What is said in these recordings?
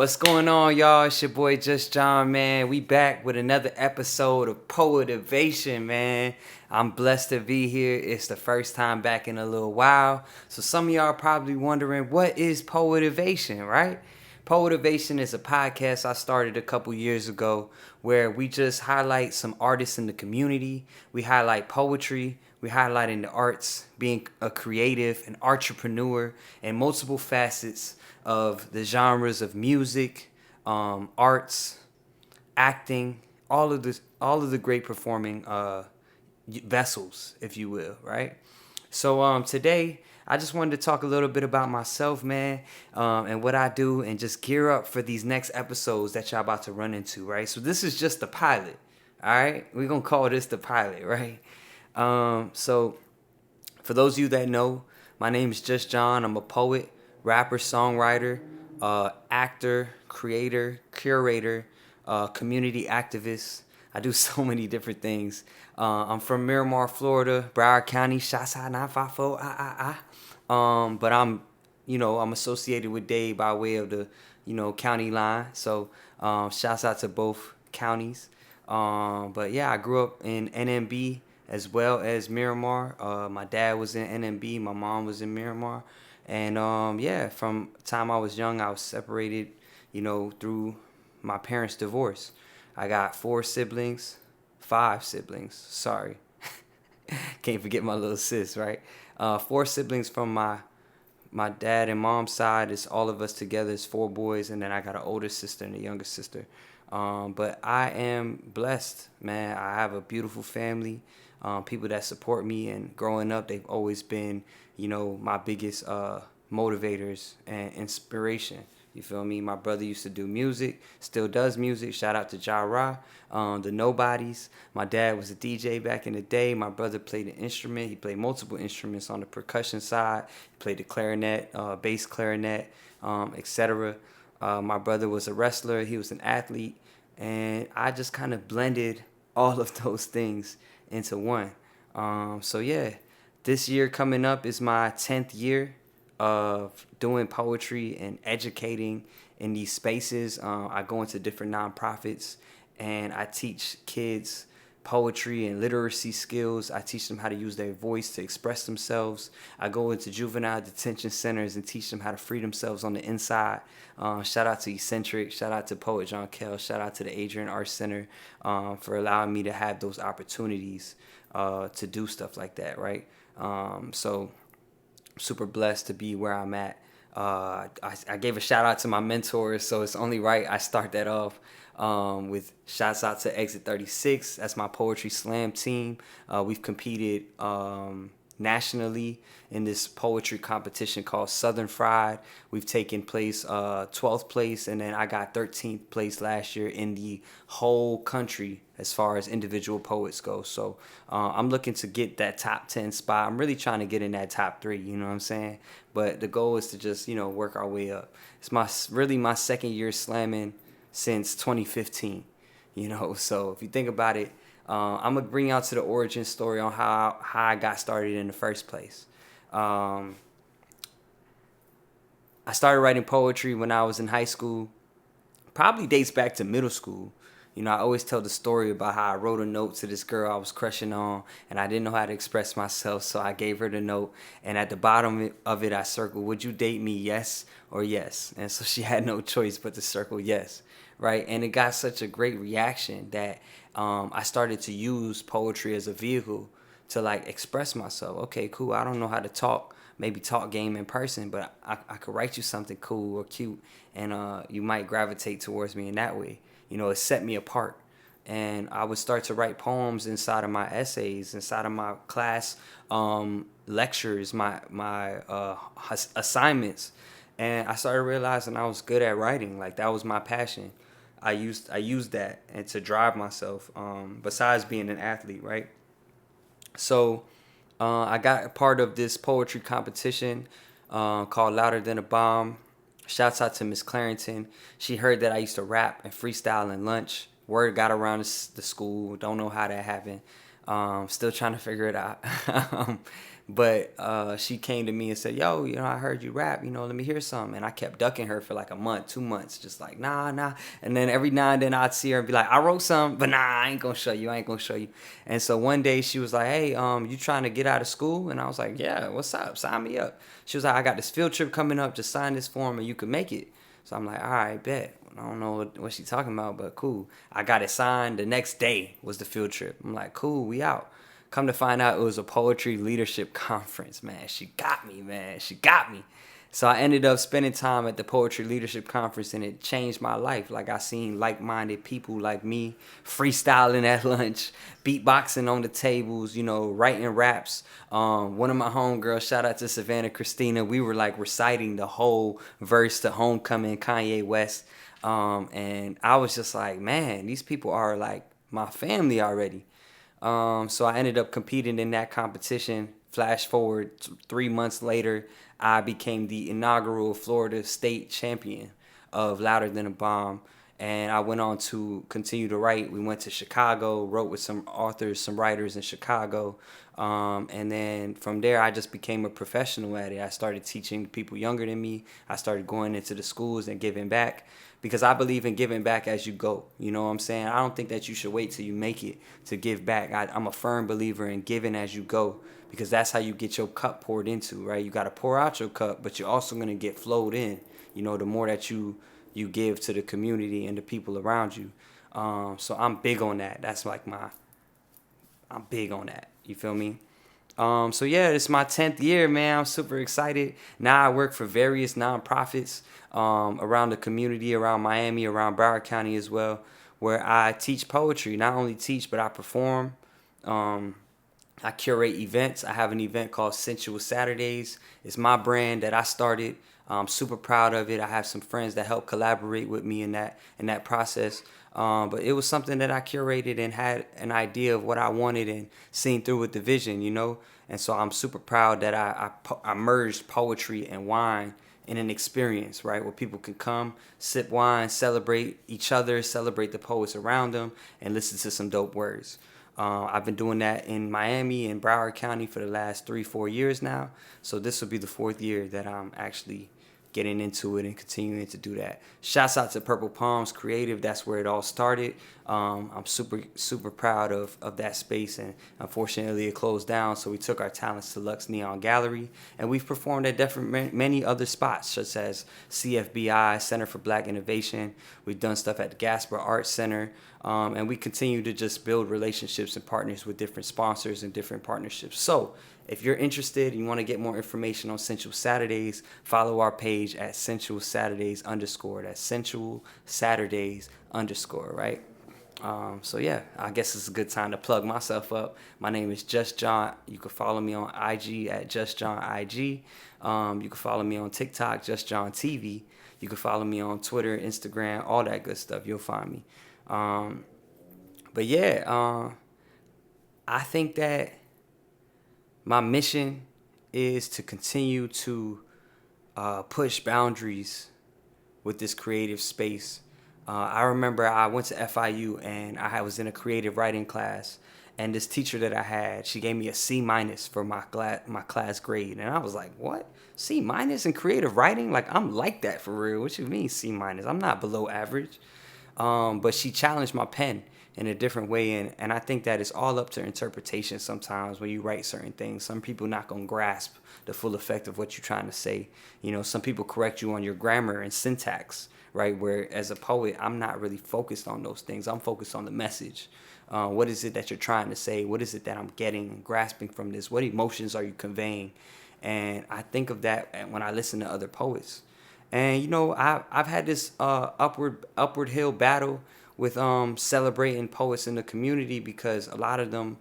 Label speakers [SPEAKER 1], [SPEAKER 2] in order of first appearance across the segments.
[SPEAKER 1] What's going on, y'all? It's your boy Just John, man. We back with another episode of POETiVATION, man. I'm blessed to be here. It's the first time back in a little while. So some of y'all are probably wondering, what is POETiVATION, right? POETiVATION is a podcast I started a couple years ago where we just highlight some artists in the community. We highlight poetry. We highlight in the arts, being a creative, an entrepreneur, and multiple facets of the genres of music, arts, acting, all of the great performing vessels, if you will, right? So today I just wanted to talk a little bit about myself, man, and what I do, and just gear up for these next episodes that y'all about to run into, right? So this is just the pilot, all right? We're gonna call this the pilot, right? So for those of you that know, my name is Just John. I'm a poet, rapper, songwriter, actor, creator, curator, community activist. I do so many different things. I'm from Miramar, Florida, Broward County. Shots out 954. But I'm associated with Dade by way of the, county line. So, shouts out to both counties. But yeah, I grew up in NMB as well as Miramar. My dad was in NMB. My mom was in Miramar. And yeah, from the time I was young, I was separated, through my parents' divorce. I got five siblings, sorry. Can't forget my little sis, right? Four siblings from my dad and mom's side. Is all of us together is four boys, and then I got an older sister and a younger sister. But I am blessed, man. I have a beautiful family, people that support me, and growing up, they've always been, my biggest motivators and inspiration. You feel me? My brother used to do music, still does music. Shout out to Ja Ra, the Nobodies. My dad was a DJ back in the day. My brother played an instrument. He played multiple instruments on the percussion side. He played the clarinet, bass clarinet, etc. My brother was a wrestler. He was an athlete. And I just kind of blended all of those things into one. So yeah, this year coming up is my 10th year of doing poetry and educating in these spaces. I go into different nonprofits and I teach kids poetry and literacy skills. I teach them how to use their voice to express themselves. I go into juvenile detention centers and teach them how to free themselves on the inside. Shout out to Eccentric, shout out to Poet John Kell, shout out to the Adrian Arts Center for allowing me to have those opportunities to do stuff like that, right? So super blessed to be where I'm at. I gave a shout out to my mentors, so it's only right I start that off with shouts out to Exit 36. That's my poetry slam team. We've competed nationally in this poetry competition called Southern Fried. We've taken place 12th place, and then I got 13th place last year in the whole country as far as individual poets go. So I'm looking to get that top 10 spot. I'm really trying to get in that top 3, you know what I'm saying? But the goal is to just, work our way up. It's my second year slamming since 2015, So if you think about it, I'm going to bring out to the origin story on how I got started in the first place. I started writing poetry when I was in high school. Probably dates back to middle school. I always tell the story about how I wrote a note to this girl I was crushing on, and I didn't know how to express myself, so I gave her the note, and at the bottom of it, I circled, "Would you date me, yes or yes?" And so she had no choice but to circle yes, right? And it got such a great reaction that I started to use poetry as a vehicle to, express myself. Okay, cool, I don't know how to maybe talk game in person, but I could write you something cool or cute, and you might gravitate towards me in that way. It set me apart. And I would start to write poems inside of my essays, inside of my class lectures, my assignments. And I started realizing I was good at writing. Like, that was my passion. I used that and to drive myself, besides being an athlete, right? So I got a part of this poetry competition called Louder Than a Bomb. Shouts out to Miss Clarington. She heard that I used to rap and freestyle in lunch. Word got around the school. Don't know how that happened. Still trying to figure it out. But she came to me and said, yo, I heard you rap, let me hear some. And I kept ducking her for like a month, 2 months, just like, nah. And then every now and then I'd see her and be like, I wrote some, but nah, I ain't gonna show you. And so one day she was like, hey, you trying to get out of school? And I was like, yeah, what's up? Sign me up. She was like, I got this field trip coming up. Just sign this form and you can make it. So I'm like, all right, bet. I don't know what she's talking about, but cool. I got it signed. The next day was the field trip. I'm like, cool, we out. Come to find out, it was a poetry leadership conference, man. She got me, man. She got me. So I ended up spending time at the poetry leadership conference, and it changed my life. Like, I seen like-minded people like me freestyling at lunch, beatboxing on the tables, writing raps. One of my homegirls, shout out to Savannah Christina, we were like reciting the whole verse to Homecoming, Kanye West. And I was just like, man, these people are like my family already. So I ended up competing in that competition. Flash forward 3 months later, I became the inaugural Florida state champion of Louder Than a Bomb. And I went on to continue to write. We went to Chicago, wrote with some authors, some writers in Chicago. And then from there, I just became a professional at it. I started teaching people younger than me. I started going into the schools and giving back, because I believe in giving back as you go. You know what I'm saying? I don't think that you should wait till you make it to give back. I'm a firm believer in giving as you go, because that's how you get your cup poured into, right? You got to pour out your cup, but you're also going to get flowed in, the more that you give to the community and the people around you. So I'm big on that. That's like I'm big on that. You feel me? So yeah, it's my 10th year, man. I'm super excited. Now I work for various nonprofits around the community, around Miami, around Broward County as well, where I teach poetry. Not only teach, but I perform. I curate events. I have an event called Sensual Saturdays. It's my brand that I started. I'm super proud of it. I have some friends that help collaborate with me in that process. But it was something that I curated and had an idea of what I wanted and seen through with the vision, And so I'm super proud that I merged poetry and wine in an experience, right, where people can come, sip wine, celebrate each other, celebrate the poets around them, and listen to some dope words. I've been doing that in Miami and Broward County for the last 3-4 years now. So this will be the 4th year that I'm actually getting into it and continuing to do that. Shouts out to Purple Palms Creative. That's where it all started. I'm super proud of that space, and unfortunately it closed down. So we took our talents to Lux Neon Gallery, and we've performed at many other spots, such as CFBI, Center for Black Innovation. We've done stuff at the Gasper Arts Center, and we continue to just build relationships and partners with different sponsors and different partnerships. So if you're interested and you want to get more information on Sensual Saturdays, follow our page at Sensual Saturdays _. That's Sensual Saturdays _, right? So yeah, I guess it's a good time to plug myself up. My name is Just John. You can follow me on IG at Just John IG. You can follow me on TikTok, Just John TV. You can follow me on Twitter, Instagram, all that good stuff. You'll find me. But yeah, I think that my mission is to continue to push boundaries with this creative space. I remember I went to FIU and I was in a creative writing class, and this teacher that I had, she gave me a C- for my class grade, and I was like, what? C- in creative writing? Like, I'm like that for real. What you mean C-? I'm not below average. But she challenged my pen in a different way, and I think that it's all up to interpretation sometimes when you write certain things. Some people not going to grasp the full effect of what you're trying to say. Some people correct you on your grammar and syntax, right? Where as a poet, I'm not really focused on those things. I'm focused on the message. What is it that you're trying to say? What is it that I'm getting and grasping from this? What emotions are you conveying? And I think of that when I listen to other poets. And I've had this upward hill battle with celebrating poets in the community, because a lot of them,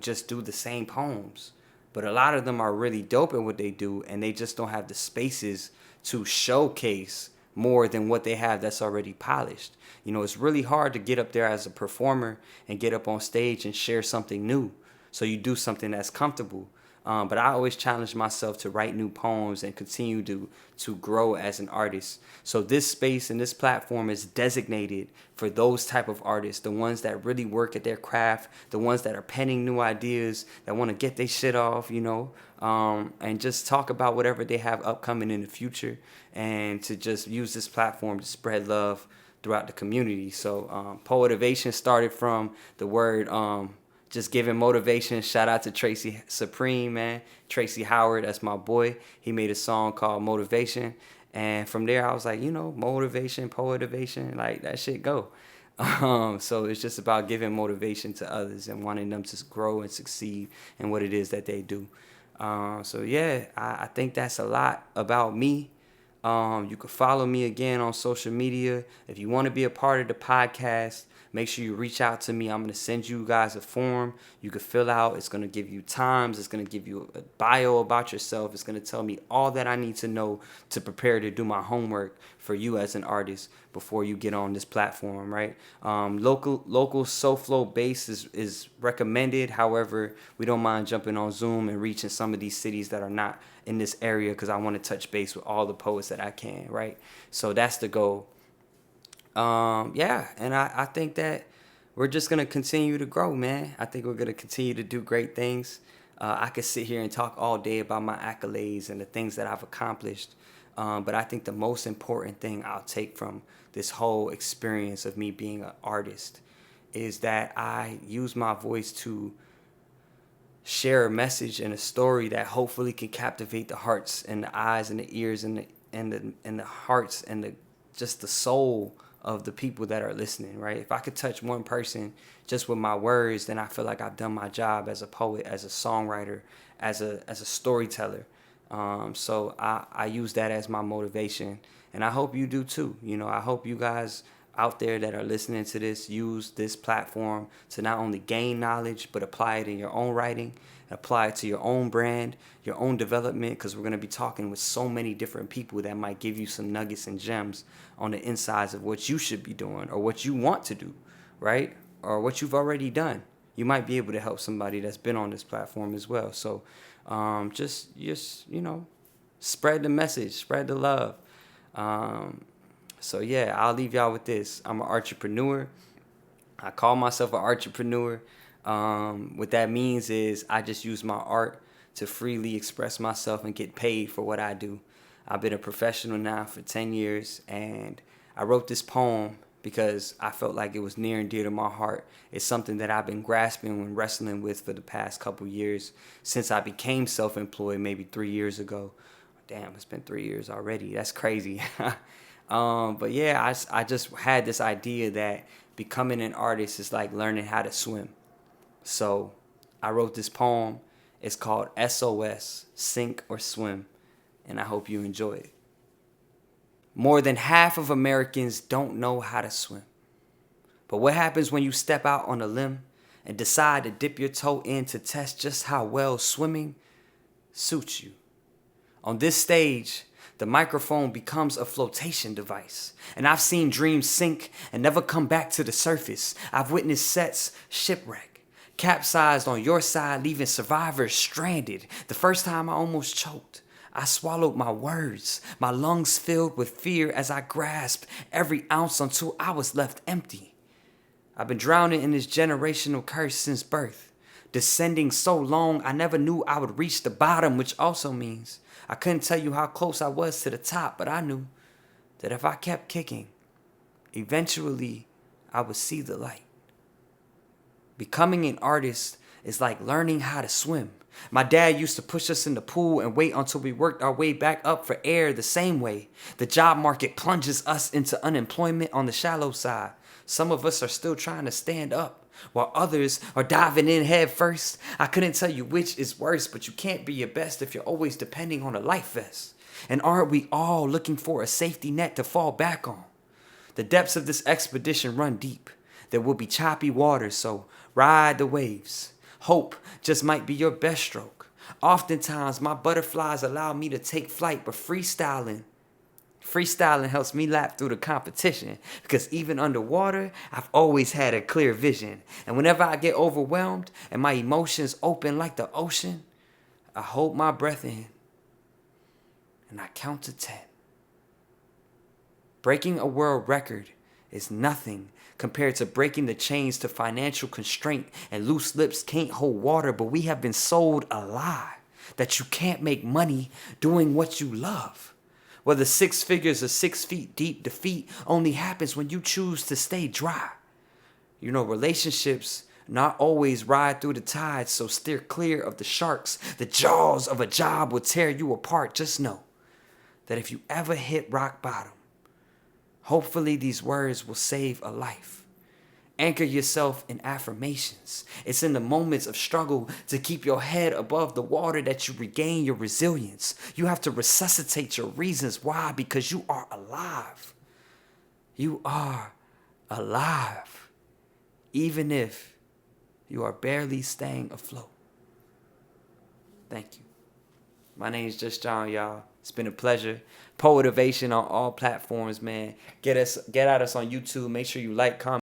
[SPEAKER 1] just do the same poems, but a lot of them are really dope at what they do, and they just don't have the spaces to showcase more than what they have that's already polished. It's really hard to get up there as a performer and get up on stage and share something new. So you do something that's comfortable. But I always challenge myself to write new poems and continue to grow as an artist. So this space and this platform is designated for those type of artists, the ones that really work at their craft, the ones that are penning new ideas, that want to get their shit off, and just talk about whatever they have upcoming in the future, and to just use this platform to spread love throughout the community. So POETiVATION started from the word just giving motivation. Shout out to Tracy Supreme, man. Tracy Howard, that's my boy. He made a song called Motivation. And from there, I was like, motivation, POETiVATION, like that shit go. So it's just about giving motivation to others and wanting them to grow and succeed in what it is that they do. So yeah, I think that's a lot about me. You can follow me again on social media. If you want to be a part of the podcast, make sure you reach out to me. I'm going to send you guys a form you can fill out. It's going to give you times. It's going to give you a bio about yourself. It's going to tell me all that I need to know to prepare to do my homework for you as an artist before you get on this platform, right? Local SoFlo base is recommended. However, we don't mind jumping on Zoom and reaching some of these cities that are not in this area, because I want to touch base with all the poets that I can, right? So that's the goal. And I think that we're just going to continue to grow, man. I think we're going to continue to do great things. I could sit here and talk all day about my accolades and the things that I've accomplished. But I think the most important thing I'll take from this whole experience of me being an artist is that I use my voice to share a message and a story that hopefully can captivate the hearts and the eyes and the ears and the hearts and just the soul of the people that are listening, right? If I could touch one person just with my words, then I feel like I've done my job as a poet, as a songwriter, as a storyteller. So I use that as my motivation, and I hope you do too. I hope you guys out there that are listening to this use this platform to not only gain knowledge, but apply it in your own writing, apply it to your own brand, your own development, because we're going to be talking with so many different people that might give you some nuggets and gems on the insides of what you should be doing or what you want to do, right? Or what you've already done. You might be able to help somebody that's been on this platform as well. So just spread the message, spread the love. So yeah, I'll leave y'all with this. I'm an entrepreneur. I call myself an entrepreneur. What that means is I just use my art to freely express myself and get paid for what I do. I've been a professional now for 10 years, and I wrote this poem because I felt like it was near and dear to my heart. It's something that I've been grasping and wrestling with for the past couple years since I became self-employed maybe 3 years ago. Damn, it's been 3 years already. That's crazy. But yeah, I just had this idea that becoming an artist is like learning how to swim. So I wrote this poem. It's called SOS, Sink or Swim, and I hope you enjoy it. More than half of Americans don't know how to swim. But what happens when you step out on a limb and decide to dip your toe in to test just how well swimming suits you? On this stage, the microphone becomes a flotation device. And I've seen dreams sink and never come back to the surface. I've witnessed sets shipwreck, capsized on your side, leaving survivors stranded. The first time I almost choked. I swallowed my words, my lungs filled with fear as I grasped every ounce until I was left empty. I've been drowning in this generational curse since birth. Descending so long, I never knew I would reach the bottom, which also means I couldn't tell you how close I was to the top, but I knew that if I kept kicking, eventually I would see the light. Becoming an artist is like learning how to swim. My dad used to push us in the pool and wait until we worked our way back up for air the same way. The job market plunges us into unemployment on the shallow side. Some of us are still trying to stand up, while others are diving in head first. I couldn't tell you which is worse, but you can't be your best if you're always depending on a life vest. And aren't we all looking for a safety net to fall back on? The depths of this expedition run deep. There will be choppy waters, so ride the waves. Hope just might be your best stroke. Oftentimes, my butterflies allow me to take flight, but freestyling helps me lap through the competition, because even underwater, I've always had a clear vision. And whenever I get overwhelmed and my emotions open like the ocean, I hold my breath in and I count to 10. Breaking a world record is nothing compared to breaking the chains to financial constraint, and loose lips can't hold water, but we have been sold a lie that you can't make money doing what you love. Whether 6 figures or 6 feet deep, defeat only happens when you choose to stay dry. You know, relationships not always ride through the tides, so steer clear of the sharks. The jaws of a job will tear you apart. Just know that if you ever hit rock bottom, hopefully these words will save a life. Anchor yourself in affirmations. It's in the moments of struggle to keep your head above the water that you regain your resilience. You have to resuscitate your reasons. Why? Because you are alive. You are alive. Even if you are barely staying afloat. Thank you. My name is Just John, y'all. It's been a pleasure. POETiVATION on all platforms, man. Get at us on YouTube. Make sure you like, comment.